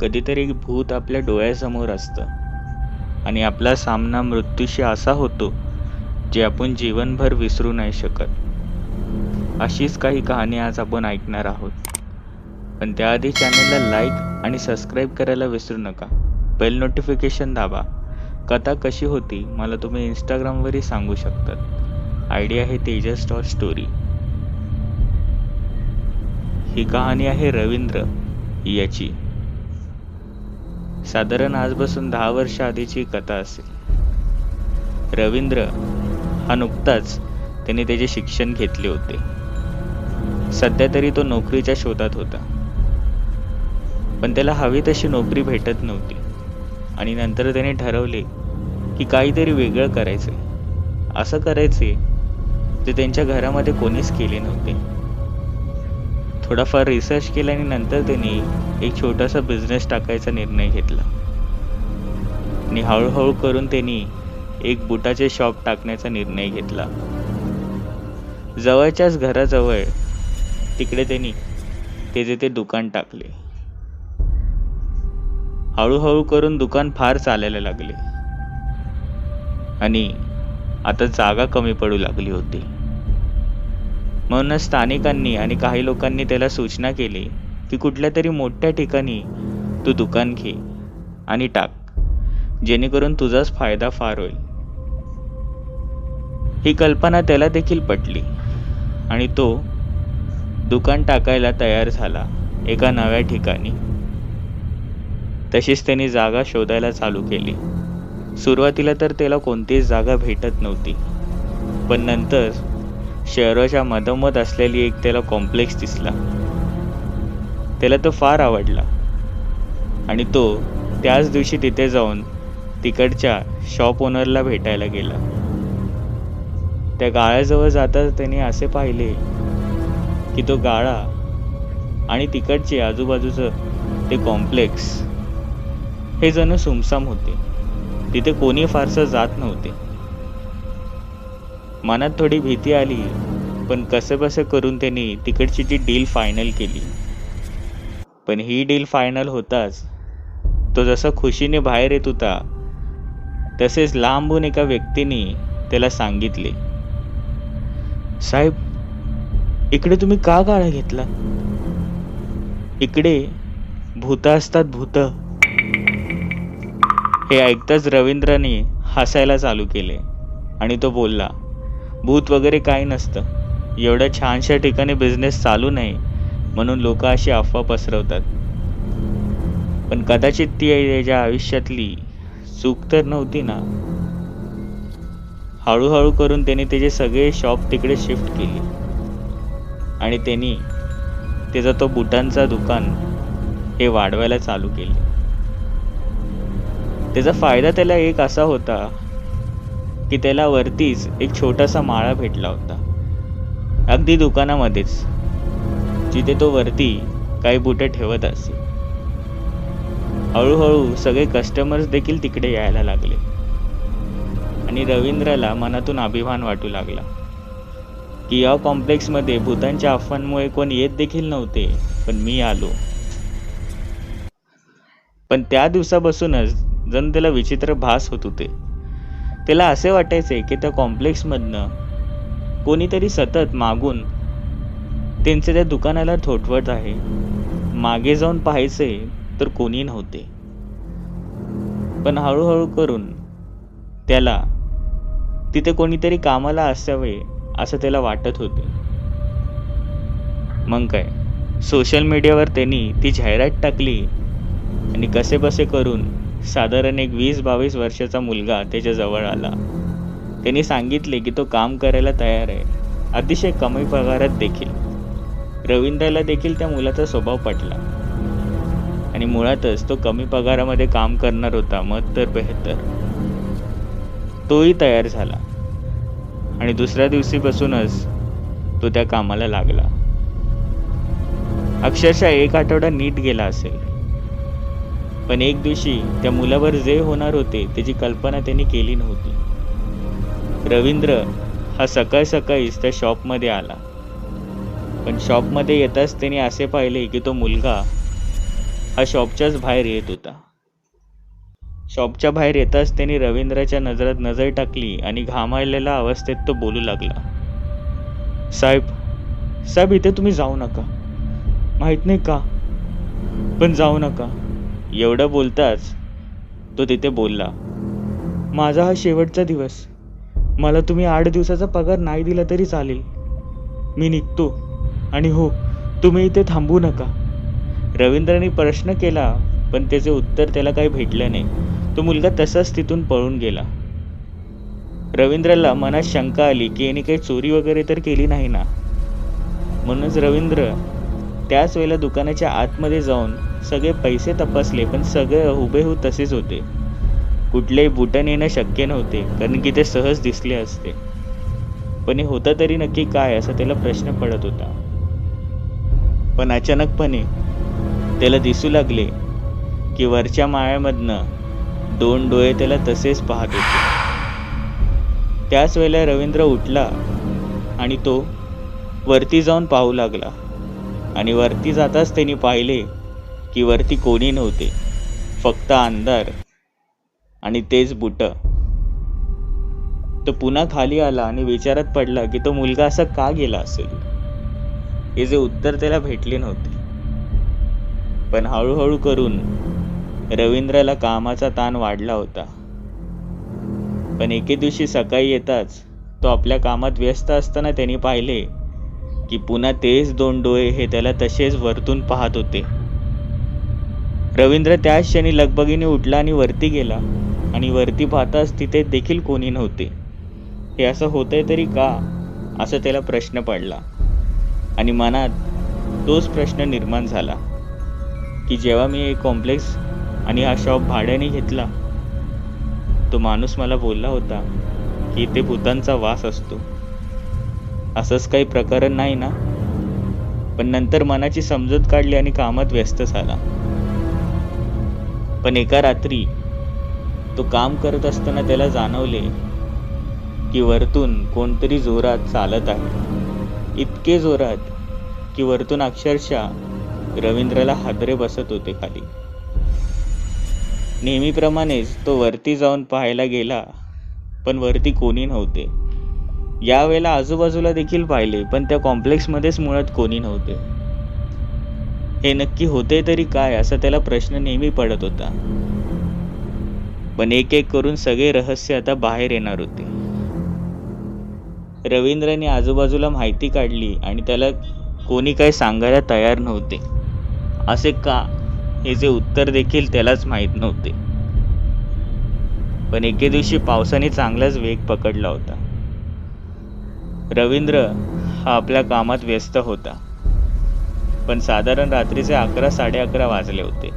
कधीतरी भूत आपल्या डोळ्यासमोर असतं आणि आपला सामना मृत्यूशी असा होतो जे आपण जीवनभर विसरू नाही शकत. अशीच काही कहाणी आज आपण ऐकणार आहोत. पण त्याआधी चॅनलला लाईक आणि सबस्क्राईब करायला विसरू नका. बेल नोटिफिकेशन दाबा. कथा कशी होती मला तुम्ही इंस्टाग्रामवरही सांगू शकतात. आयडी आहे तेजस डॉट स्टोरी. ही कहाणी आहे रवींद्र याची. साधारण आजपासून 10 वर्ष आधीची कथा असेल. रवींद्र हा नुकताच त्याने त्याचे शिक्षण घेतले होते. सध्या तरी तो नोकरीच्या शोधात होता, पण त्याला हवी तशी नोकरी भेटत नव्हती आणि नंतर त्याने ठरवले की काहीतरी वेगळं करायचे. असं करायचे जे त्यांच्या घरामध्ये कोणीच केले नव्हते. थोडाफार रिसर्च केला आणि नंतर त्यांनी एक छोटासा बिझनेस टाकायचा निर्णय घेतला आणि हळूहळू करून त्यांनी एक बुटाचे शॉप टाकण्याचा निर्णय घेतला. जवळच्याच घराजवळ तिकडे त्यांनी ते दुकान टाकले. हळूहळू करून दुकान फार चालायला लागले आणि आता जागा कमी पडू लागली होती. म्हणून स्थानिकांनी आणि काही लोकांनी त्याला सूचना केली की कुठल्या तरी मोठ्या ठिकाणी तू दुकान घे आणि टाक, जेणेकरून तुझाच फायदा फार होईल. ही कल्पना त्याला देखील पटली आणि तो दुकान टाकायला तयार झाला एका नव्या ठिकाणी. तशीच त्यांनी जागा शोधायला चालू केली. सुरुवातीला तर त्याला कोणतीच जागा भेटत नव्हती, पण नंतर शहराच्या मधोमध असलेली एक त्याला कॉम्प्लेक्स दिसला. त्याला तो फार आवडला आणि तो त्याच दिवशी तिथे जाऊन तिकडच्या शॉप ओनरला भेटायला गेला. त्या गाळ्याजवळ जाताच त्याने असे पाहिले की तो गाळा आणि तिकडचे आजूबाजूचं ते कॉम्प्लेक्स हे जणू सुमसाम होते. तिथे कोणी फारसं जात नव्हते. मनात थोडी भीती आली, पण कसं करून त्यांनी तिकडची ती डील फायनल केली. पण ही डील फायनल होताच तो जसा खुशीने बाहेर येत होता तसेच लांबून एका व्यक्तीने त्याला सांगितले, साहेब, इकडे तुम्ही का गाळा घेतला? इकडे भूत असतात, भूत. हे ऐकताच रवींद्रने हसायला चालू केले आणि तो बोलला, भूत वगैरे काही नसतं. एवढ्या छानशा ठिकाणी बिझनेस चालू नाही म्हणून लोक अशी अफवा पसरवतात. पण कदाचित ती त्याच्या आयुष्यातली चूक तर नव्हती ना. हळूहळू करून त्याने त्याचे सगळे शॉप तिकडे शिफ्ट केली आणि त्यांनी त्याचा तो बुटांचा दुकान हे वाढवायला चालू केले. त्याचा फायदा त्याला एक असा होता की त्याला वरतीच एक छोटासा माळा भेटला होता, अगदी दुकानामध्येच, जिथे तो वरती काही बुटं ठेवत असे. हळूहळू सगळे कस्टमर्स देखील तिकडे यायला लागले आणि रवींद्रला मनातून अभिमान वाटू लागला की या कॉम्प्लेक्समध्ये भूतांच्या अफवांमुळे कोण येत देखील नव्हते, पण मी आलो. पण त्या दिवसापासूनच जण त्याला विचित्र भास होत होते. त्याला असे वाटायचे की त्या कॉम्प्लेक्समधनं कोणीतरी सतत मागून त्यांच्या त्या दुकानाला ठोठवत आहे. मागे जाऊन पाहायचे तर कोणी नव्हते. पण हळूहळू करून त्याला तिथे कोणीतरी कामाला असावे असं त्याला वाटत होते. मग काय, सोशल मीडियावर त्यांनी ती जाहिरात टाकली आणि कसे करून साधारण एक 20-22 वर्षाचा मुलगा त्याच्या जवळ आला. त्यांनी सांगितले की तो काम करायला तयार आहे, अतिशय कमी पगारात देखील. रवींद्रला देखील त्या मुलाचा स्वभाव पटला आणि मुळातच तो कमी पगारामध्ये काम करणार होता, मग तर बेहतर. तोही तयार झाला आणि दुसऱ्या दिवशीपासूनच तो त्या कामाला लागला. अक्षरशः 1 आठवडा नीट गेला असेल, पण एक दिवशी त्या मुलावर जे होणार होते त्याची कल्पना त्यांनी केली नव्हती. रवींद्र हा सकाळीच त्या शॉपमध्ये आला, पण शॉपमध्ये येताच त्याने असे पाहिले की तो मुलगा हा शॉपच्याच बाहेर येत होता. शॉपच्या बाहेर येताच त्याने रवींद्राच्या नजरात नजर टाकली आणि घामाळलेल्या अवस्थेत तो बोलू लागला, साहेब साहेब इथे तुम्ही जाऊ नका. माहित नाही का, पण जाऊ नका. एवढं बोलताच तो तिथे बोलला, माझा हा शेवटचा दिवस. मला तुम्ही 8 दिवसाचा पगार नाही दिला तरी चालेल. मी निघतो. आणि हो, तुम्ही इथे थांबू नका. रवींद्रने प्रश्न केला, पण त्याचे उत्तर त्याला काही भेटलं नाही. तो मुलगा तसाच तिथून पळून गेला. रवींद्रला मनात शंका आली की याने काही चोरी वगैरे तर केली नाही ना. म्हणूनच रवींद्र त्याच वेळेला दुकानाच्या आतमध्ये जाऊन सगळे पैसे तपासले, पण सगळे हुबेहूब तसेच होते. कुठलेही बुटन येणं शक्य नव्हते, कारण की ते सहज दिसले असते. पण हे होतं तरी नक्की काय, असा त्याला प्रश्न पडत होता. पण अचानकपणे त्याला दिसू लागले की वरच्या माळ्यामधनं 2 डोळे त्याला तसेच पाहत होते. त्याच वेळेला रवींद्र उठला आणि तो वरती जाऊन पाहू लागला. आणि वरती जाताच त्यांनी पाहिले की वरती कोणी नव्हते, फक्त अंधार आणि तेच बुट. तो पुन्हा खाली आला आणि विचारात पडला की तो मुलगा असा का गेला असेल. हे जे उत्तर त्याला भेटले नव्हते. पण हळूहळू करून रवींद्रला कामाचा ताण वाढला होता. पण एके दिवशी सकाळी येताच तो आपल्या कामात व्यस्त असताना त्यांनी पाहिले की पुन्हा तेच 2 डोळे हे त्याला तसेच वरतून पाहत होते. रवींद्र त्याच क्षणी लगबगीने उठला आणि वरती गेला. आणि वरती पाहताच तिथे देखील कोणी नव्हते. हे असं होतंय तरी का, असा त्याला प्रश्न पडला. आणि मनात तोच प्रश्न निर्माण झाला की जेव्हा मी एक कॉम्प्लेक्स आणि हा शॉप भाड्याने घेतला, तो माणूस मला बोलला होता की इथे भूतांचा वास असतो. असंच काही प्रकरण नाही ना. पण नंतर मनाची समजूत काढली आणि कामात व्यस्त झाला. पण एका रात्री तो काम करत असताना त्याला जाणवले की वरतून कोणतरी जोरात चालत आहे. इतके जोरात की वरतून अक्षरशः रवींद्रला हादरे बसत होते खाली. नेहमीप्रमाणेच तो वरती जाऊन पाहायला गेला, पण वरती कोणी नव्हते. यावेळेला आजूबाजूला देखील पाहिले, पण त्या कॉम्प्लेक्समध्येच मुळात कोणी नव्हते. हे नक्की होते तरी काय, असा त्याला प्रश्न नेहमी पडत होता. पण एक एक करून सगळे रहस्य आता बाहेर येणार होते. रवींद्रने आजूबाजूला माहिती काढली आणि त्याला कोणी काही सांगायला तयार नव्हते. असे का, हे जे उत्तर देखील त्यालाच माहीत नव्हते. पण एके दिवशी पावसाने चांगलाच वेग पकडला होता. रवींद्र हा आपल्या कामात व्यस्त होता. पण साधारण रात्रीचे 11-11:30 वाजले होते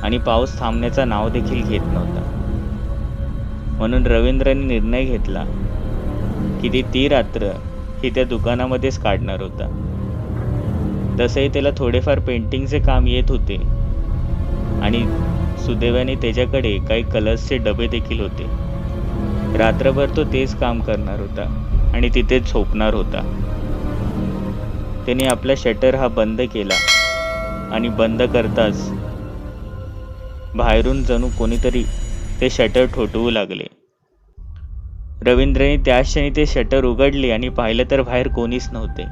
आणि पाऊस थांबण्याचा नाव देखील घेत नव्हता. म्हणून रवींद्रने निर्णय घेतला की ती रात्र ही त्या दुकानामध्येच काढणार होता. तसंही त्याला थोडेफार पेंटिंगचे काम येत होते आणि सुदैवाने त्याच्याकडे काही कलर्सचे डबे देखील होते. रात्रभर तो तेच काम करणार होता आणि तिथेच झोपणार होता. त्याने आपला शटर हा बंद केला आणि बंद करताच बाहेरून जणू कोणीतरी ते शटर ठोठवू लागले. रवींद्रने त्याच क्षणी ते शटर उघडले आणि पाहिलं तर बाहेर कोणीच नव्हते.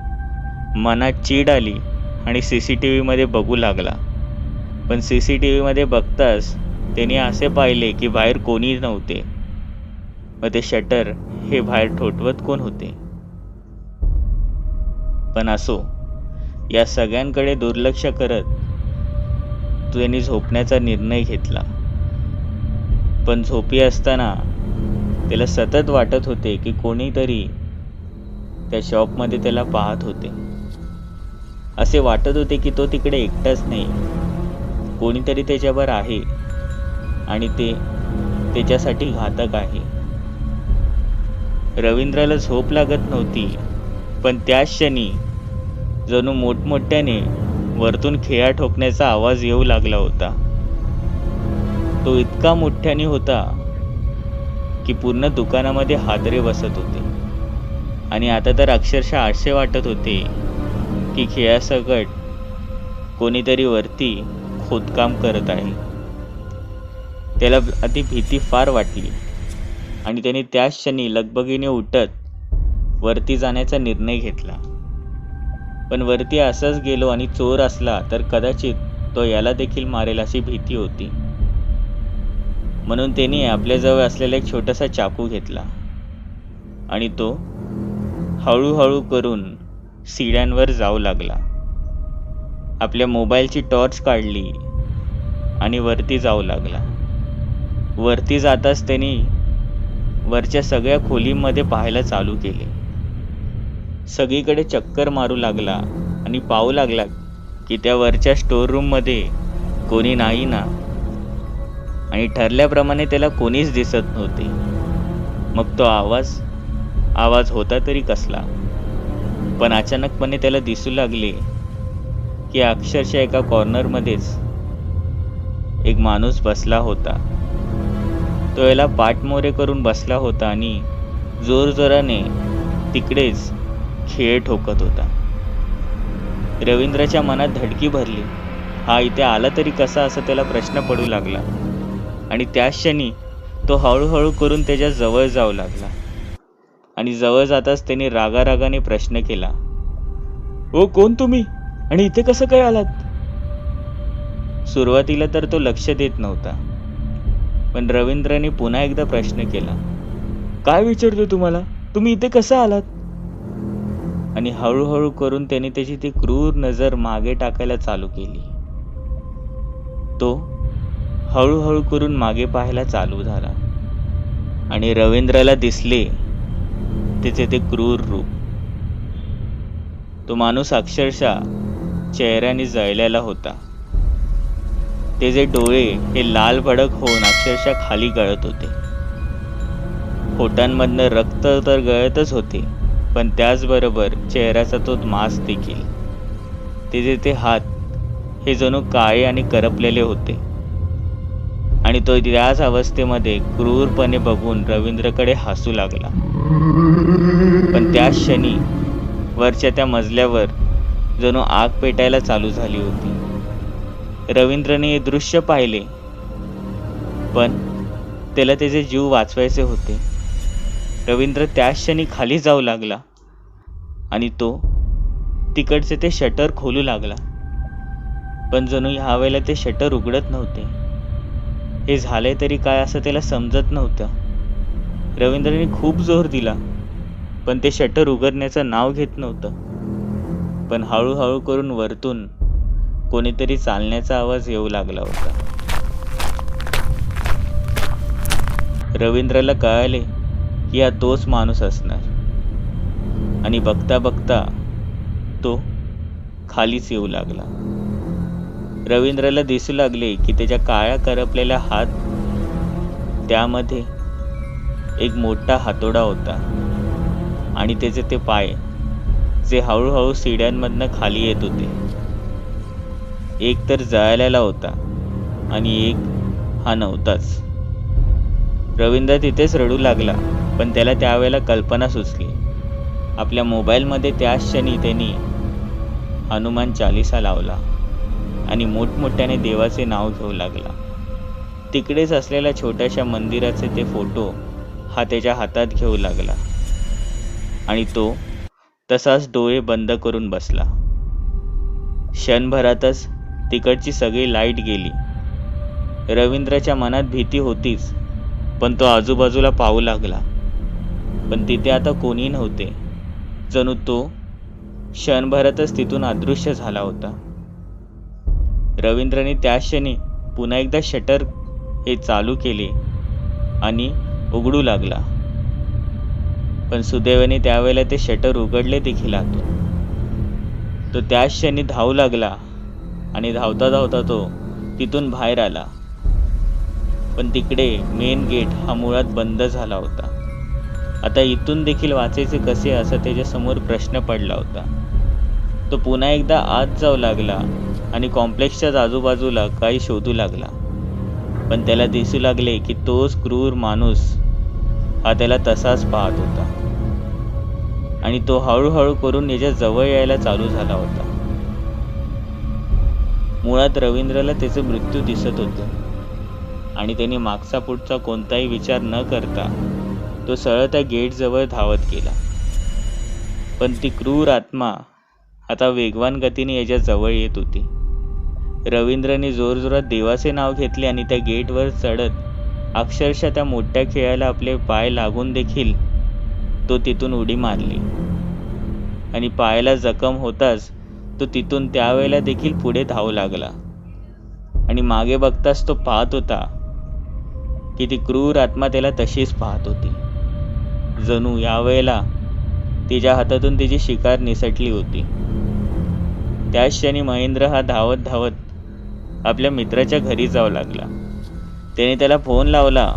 मनात चीड आली आणि CCTV मध्ये बघू लागला. पण CCTV मध्ये बघताच त्याने असे पाहिले की बाहेर कोणी नव्हते. मग ते शटर हे बाहेर ठोठवत कोण होते. पण असो, या सगळ्यांकडे दुर्लक्ष करत त्याने झोपण्याचा निर्णय घेतला. पण झोपी असताना त्याला सतत वाटत होते की कोणीतरी त्या शॉपमध्ये त्याला पाहत होते. असे वाटत होते की तो तिकडे एकटाच नाही, कोणीतरी त्याच्यावर आहे आणि ते त्याच्यासाठी घातक आहे. रवींद्रला झोप लागत नव्हती, पण त्याच क्षणी जणू मोठमोठ्याने वरतून खिळा ठोकण्याचा आवाज येऊ लागला होता. तो इतका मोठ्याने होता की पूर्ण दुकानामध्ये हादरे बसत होते. आणि आता तर अक्षरशः असे वाटत होते की खिळ्यासकट कोणीतरी वरती खोदकाम करत आहे. त्याला आधी भीती फार वाटली आणि त्याने त्याच क्षणी लगबगीने उठत वरती जाण्याचा निर्णय घेतला. पण वरती असंच गेलो आणि चोर असला तर कदाचित तो याला देखील मारेल अशी भीती होती. म्हणून त्याने आपल्याजवळ असलेला एक छोटासा चाकू घेतला आणि तो हळूहळू करून शिड्यांवर जाऊ लागला. आपल्या मोबाईलची टॉर्च काढली आणि वरती जाऊ लागला. वरती जाताच त्यांनी वरच्या सगळ्या खोलीमध्ये पाहायला चालू केले. सगळीकडे चक्कर मारू लागला आणि पाहू लागला की त्या वरच्या स्टोर रूम मध्ये कोणी नाही ना, आणि ठरल्याप्रमाणे त्याला कोणीच दिसत नव्हते. मग तो आवाज होता तरी कसला. पण अचानकपणे त्याला दिसू लागले की अक्षरशः एका कॉर्नरमध्येच एक माणूस बसला होता. तो याला पाठमोरे करून बसला होता आणि जोरजोराने तिकडेच खेळ ठोकत होता. रवींद्रच्या मनात धडकी भरली. हा इथे आला तरी कसा, असा त्याला प्रश्न पडू लागला. आणि त्याच क्षणी तो हळूहळू करून त्याच्या जवळ जाऊ लागला आणि जवळ जाताच त्याने रागारागाने प्रश्न केला, ओ कोण तुम्ही आणि इथे कसं काय आलात? सुरुवातीला तर तो लक्ष देत नव्हता, पण रवींद्रने पुन्हा एकदा प्रश्न केला, काय विचारतोय तुम्हाला, तुम्ही इथे कसं आलात? आणि हळूहळू करून त्याने त्याची ती क्रूर नजर मागे टाकायला चालू केली. तो हळूहळू करून मागे पाहायला चालू झाला आणि रवींद्रला दिसले त्याचे ते क्रूर रूप. तो माणूस अक्षरशः चेहऱ्याने जळलेला होता. त्याचे डोळे हे लाल भडक होऊन अक्षरशः खाली गळत होते. होटांमधनं रक्त तर गळतच होते, पण त्याचबरोबर चेहऱ्याचा तो मांस देखील. त्याचे ते हात हे जणू काळे आणि करपलेले होते आणि तो त्याच अवस्थेमध्ये क्रूरपणे बघून रवींद्रकडे हसू लागला. पण त्याच क्षणी वरच्या त्या मजल्यावर जणू आग पेटायला चालू झाली होती. रवींद्रने हे दृश्य पाहिले, पण त्याला त्याचे जीव वाचवायचे होते. रवींद्र त्याच क्षणी खाली जाऊ लागला आणि तो तिकडचे ते शटर खोलू लागला. पण जणू ह्या वेळेला ते शटर उघडत नव्हते. हे झाले तरी काय असं त्याला समजत नव्हतं. रवींद्रने खूप जोर दिला, पण ते शटर उघडण्याचं नाव घेत नव्हतं. पण हळूहळू करून वरतून कोणीतरी चालण्याचा आवाज येऊ लागला होता. रवींद्रला कळाले की हा तोच माणूस असणार आणि बघता बघता तो खालीच येऊ लागला. रवींद्रला दिसू लागले की त्याच्या काळ्या करपलेल्या हात, त्यामध्ये एक मोठा हातोडा होता आणि त्याचे ते पाय जे हळूहळू शिड्यांमधनं खाली येत होते. एक तर जळालेला होता आणि एक हा नव्हताच. रवींद्र तिथेच रडू लागला, पण त्याला त्यावेळेला कल्पना सुचली. आपल्या मोबाईलमध्ये त्याच क्षणी त्यांनी हनुमान चालीसा लावला आणि मोठमोठ्याने देवाचे नाव घेऊ लागला. तिकडेच असलेल्या छोट्याशा मंदिराचे ते फोटो हा त्याच्या हातात घेऊ लागला आणि तो तसाच डोळे बंद करून बसला. क्षणभरातच तिकडची सगळी लाईट गेली. रवींद्रच्या मनात भीती होतीच, पण तो आजूबाजूला पाहू लागला, पण तिथे आता कोणी नव्हते. जणू तो क्षणभरातच तिथून अदृश्य झाला होता. रवींद्रने त्या क्षणी पुन्हा एकदा शटर हे चालू केले आणि उघडू लागला, पण सुदैवाने त्यावेळेला ते शटर उघडले देखील आतून. तो त्याच क्षणी धावू लागला आणि धावता धावता तो तिथून बाहेर आला, पण तिकडे मेन गेट हा मुळात बंद झाला होता. आता इथून देखील वाचायचे कसे असा त्याच्यासमोर प्रश्न पडला होता. तो पुन्हा एकदा आत जाऊ लागला आणि कॉम्प्लेक्सच्याच आजूबाजूला काही शोधू लागला, पण त्याला दिसू लागले की तोच क्रूर माणूस हा त्याला तसाच पाहत होता आणि तो हळूहळू करून याच्या जवळ यायला चालू झाला होता. मुळात रवींद्रला त्याचे मृत्यू दिसत होते आणि त्याने मागचा पुढचा कोणताही विचार न करता तो सरळ त्या गेटजवळ धावत गेला. पण ती क्रूर आत्मा आता वेगवान गतीने याच्या जवळ येत होती. रवींद्रने जोरजोरात देवाचे नाव घेतले आणि त्या गेटवर चढत अक्षरशः त्या मोठ्या खेळाला आपले पाय लागून देखील तो तिथून उडी मारली आणि पायाला जखम होताच तो तिथून त्यावेळेला देखील पुढे धावू लागला. आणि मागे बघताच तो पाहत होता की ती क्रूर आत्मा त्याला तशीच पाहत होती. जणू यावेळेला तिच्या हातातून तिची शिकार निसटली होती. त्याच क्षणी महेंद्र हा धावत धावत आपल्या मित्राच्या घरी जाऊ लागला. त्याने त्याला फोन लावला,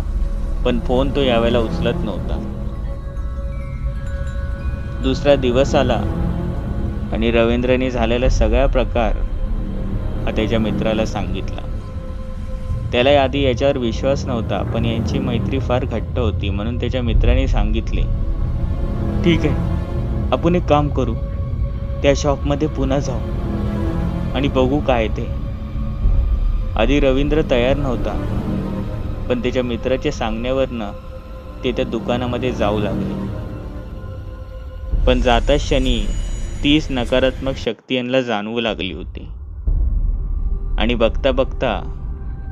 पण फोन तो यावेळेला उचलत नव्हता. दुसरा दिवस आला आणि रवींद्रने झालेला सगळा प्रकार हा त्याच्या मित्राला सांगितला. त्याला आधी याच्यावर विश्वास नव्हता, पण यांची मैत्री फार घट्ट होती म्हणून त्याच्या मित्राने सांगितले, ठीक आहे, आपण एक काम करू, त्या शॉपमध्ये पुन्हा जाऊ आणि बघू काय ते. आधी रवींद्र तयार नव्हता, पण त्याच्या मित्राच्या सांगण्यावरनं ते त्या दुकानामध्ये जाऊ लागले. पण जाताच क्षणी तीच नकारात्मक शक्ती यांना जाणवू लागली होती आणि बघता बघता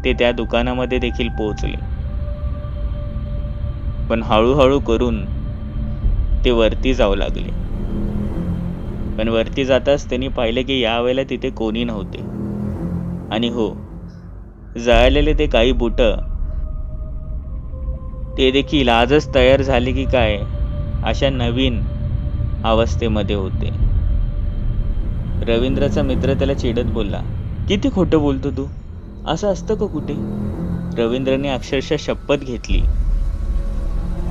ते त्या दुकानामध्ये देखील पोहोचले. पण हळूहळू करून ते वरती जाऊ लागले. पण वरती जाताच त्यांनी पाहिले की यावेळेला तिथे कोणी नव्हते. आणि हो, जळालेले ते काही बुट ते देखील आजच तयार झाले की काय अशा नवीन अवस्थेमध्ये होते. रवींद्रचा मित्र त्याला चिडत बोलला, किती खोटं बोलतो तू, असं असतं का कुठे. रवींद्रने अक्षरशः शपथ घेतली.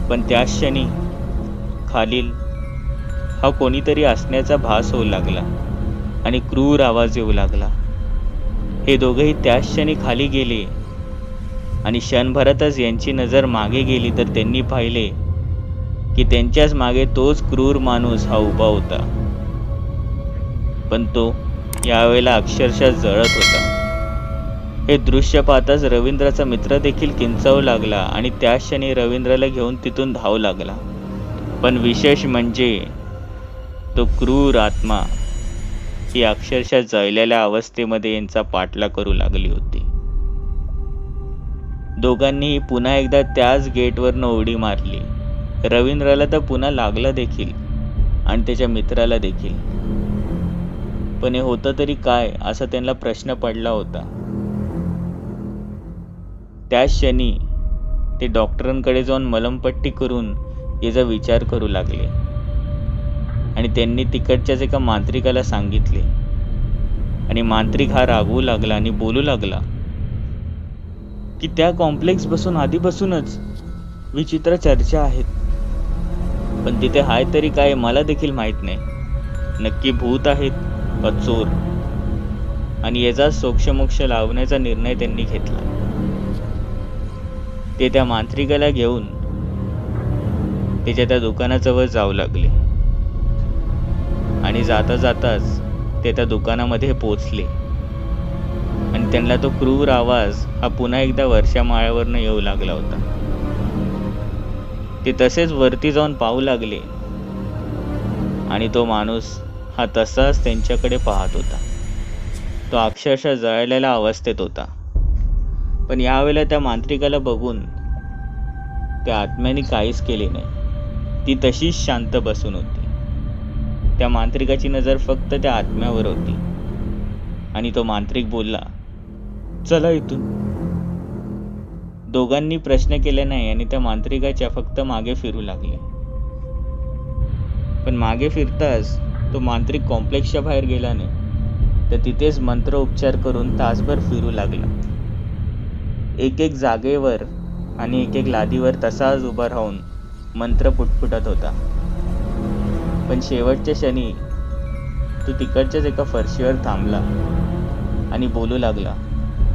पण त्याच क्षणी खालील हा कोणीतरी असण्याचा भास होऊ लागला आणि क्रूर आवाज येऊ लागला. हे दोघेही त्याच क्षणी खाली गेले आणि क्षणभरातच यांची नजर मागे गेली तर त्यांनी पाहिले की त्यांच्याच मागे तोच क्रूर माणूस हा उभा होता. पण तो यावेळेला अक्षरशः जळत होता. हे दृश्य पाहताच रवींद्रचा मित्र देखील किंचावू लागला आणि त्याच क्षणी रवींद्रला घेऊन तिथून धावू लागला. पण विशेष म्हणजे तो क्रूर आत्मा ही अक्षरशः जळलेल्या अवस्थेमध्ये यांचा पाठलाग करू लागली होती. दोघांनीही पुन्हा एकदा त्याच गेटवरनं उडी मारली. रवींद्रला तर पुन्हा लागला देखील आणि त्याच्या मित्राला देखील. पण हे होतं तरी काय असा त्यांना प्रश्न पडला होता. त्याच क्षणी ते डॉक्टरांकडे जाऊन मलमपट्टी करून याचा विचार करू लागले आणि त्यांनी तिकडच्याच एका मांत्रिकाला सांगितले. आणि मांत्रिक हा रागवू लागला आणि बोलू लागला की त्या कॉम्प्लेक्स बसून आधीपासूनच विचित्र चर्चा आहेत, पण तिथे हाय तरी काय मला देखील माहित नाही. नक्की भूत आहेत का चोर. आणि याचा सोक्षमोक्ष लावण्याचा निर्णय त्यांनी घेतला. ते त्या मांत्रिकाला घेऊन त्याच्या त्या दुकानाजवळ जाऊ लागले आणि जाता जाताच ते त्या दुकानामध्ये पोचले आणि त्यांना तो क्रूर आवाज हा पुन्हा एकदा वरच्या माळ्यावरनं येऊ लागला होता. ते तसेच वरती जाऊन पाहू लागले आणि तो माणूस हा तसाच त्यांच्याकडे पाहत होता. तो अक्षरशः जळलेल्या अवस्थेत होता. पण यावेळेला त्या मांत्रिकाला बघून त्या आत्म्याने काहीच केले नाही. ती तशीच शांत बसून होती. त्या मांत्रिकाची नजर फक्त त्या आत्म्यावर होती आणि तो मांत्रिक बोलला, चला इथून. दोघांनी प्रश्न केले नाही आणि त्या मांत्रिकाच्या फक्त मागे फिरू लागले. पण मागे फिरताच तो मांत्रिक कॉम्प्लेक्सच्या बाहेर गेला नाही, तर तिथेच मंत्र उपचार करून तासभर फिरू लागला. एक एक जागेवर आणि एक एक लादीवर तसाच उभा राहून मंत्र पुटपुटत होता. पण शेवटच्या क्षणी तो तिकडच्याच एका फरशीवर थांबला आणि बोलू लागला,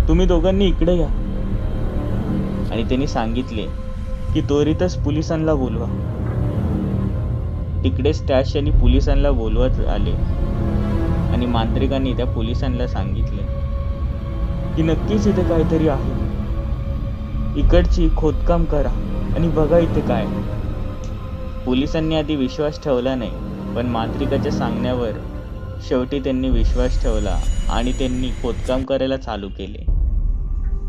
तुम्ही दोघांनी इकडे या. आणि त्यांनी सांगितले की त्वरितच पोलिसांना बोलवा. तिकडेच त्या क्षणी पोलिसांना बोलवत आले आणि मांत्रिकांनी त्या पोलिसांना सांगितले की नक्कीच इथे काहीतरी आहे. इकडची खोदकाम करा आणि बघा इथे काय. पोलिसांनी आधी विश्वास ठेवला नाही, पण मांत्रिकाच्या सांगण्यावर शेवटी त्यांनी विश्वास ठेवला आणि त्यांनी खोदकाम करायला चालू केले.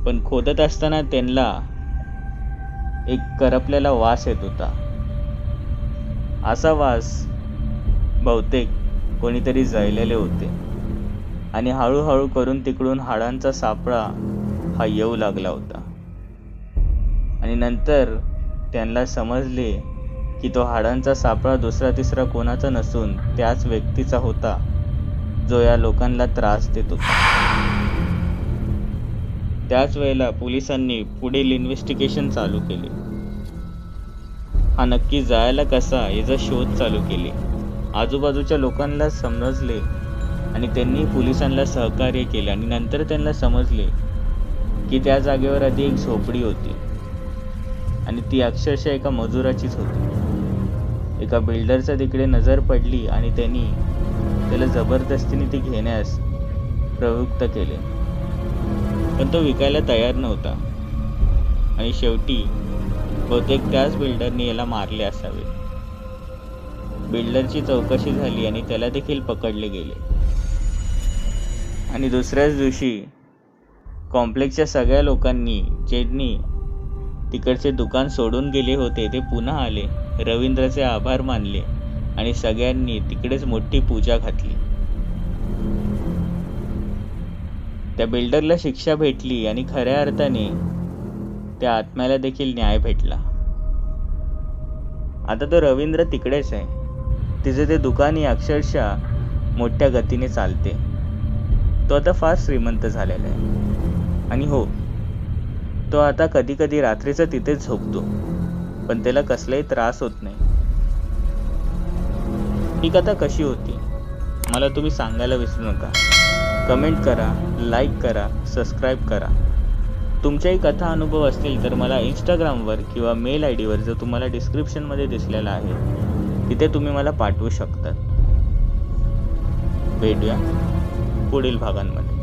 पण खोदत असताना त्यांना एक करपलेला वास येत होता. असा वास बहुतेक कोणीतरी जळलेले होते आणि हळूहळू करून तिकडून हाडांचा सापळा हा येऊ लागला होता. आणि नंतर त्यांना समजले की तो हाडांचा सापळा दुसरा तिसरा कोणाचा नसून त्याच व्यक्तीचा होता जो या लोकांना त्रास देत होता. त्याच वेळेला पोलिसांनी पुढील इन्व्हेस्टिगेशन चालू केले. हा नक्की जायला कसा याचा शोध चालू केले. आजूबाजूच्या लोकांना समजले आणि त्यांनी पोलिसांना सहकार्य केले आणि नंतर त्यांना समजले की त्या जागेवर आधी एक झोपडी होती आणि ती अक्षरशः एका मजुराचीच होती. एका बिल्डरचा तिकडे नजर पडली आणि त्यांनी त्याला जबरदस्तीने ती घेण्यास प्रवृत्त केले, पण तो विकायला तयार नव्हता आणि शेवटी बहुतेक त्याच बिल्डरने याला मारले असावे. बिल्डरची चौकशी झाली आणि त्याला देखील पकडले गेले आणि दुसऱ्याच दिवशी कॉम्प्लेक्सच्या सगळ्या लोकांनी ज्यांनी तिकडचे दुकान सोडून गेले होते ते पुन्हा आले, रवींद्रचे आभार मानले आणि सगळ्यांनी तिकडेच मोठी पूजा घातली. त्या बिल्डरला शिक्षा भेटली आणि खऱ्या अर्थाने त्या आत्म्याला देखील न्याय भेटला. आता तो रवींद्र तिकडेच आहे. तिचे ते दुकानही अक्षरशः मोठ्या गतीने चालते. तो आता फार श्रीमंत झालेला आहे आणि हो, तो आता कधी कधी रात्रीचा तिथेच झोपतो, पण त्याला कसलाही त्रास होत नाही. ही कथा कशी होती मला तुम्ही सांगायला विसरू नका. कमेंट करा, लाईक करा, सबस्क्राईब करा. तुमच्याही कथा अनुभव असतील तर मला इंस्टाग्रामवर किंवा मेल आय डीवर जो तुम्हाला डिस्क्रिप्शनमध्ये दिसलेला आहे तिथे तुम्ही मला पाठवू शकता. भेटूया पुढील भागांमध्ये.